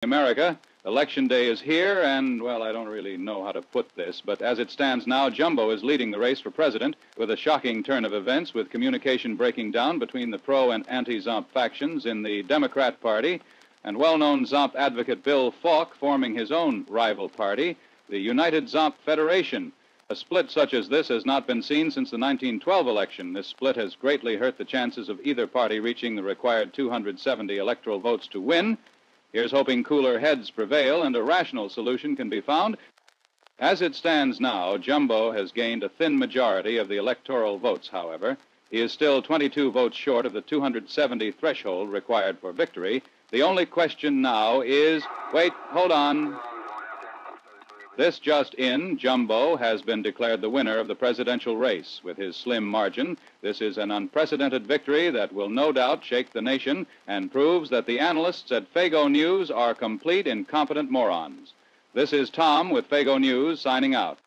America. Election day is here, and, well, I don't really know how to put this, but as it stands now, Jumbo is leading the race for president with a shocking turn of events, with communication breaking down between the pro- and anti-Zomp factions in the Democrat Party, and well-known Zomp advocate Bill Falk forming his own rival party, the United Zomp Federation. A split such as this has not been seen since the 1912 election. This split has greatly hurt the chances of either party reaching the required 270 electoral votes to win. Here's hoping cooler heads prevail and a rational solution can be found. As it stands now, Jumbo has gained a thin majority of the electoral votes, however. He is still 22 votes short of the 270 threshold required for victory. The only question now is, wait, hold on. This just in, Jumbo has been declared the winner of the presidential race. With his slim margin, this is an unprecedented victory that will no doubt shake the nation and proves that the analysts at Fago News are complete incompetent morons. This is Tom with Fago News signing out.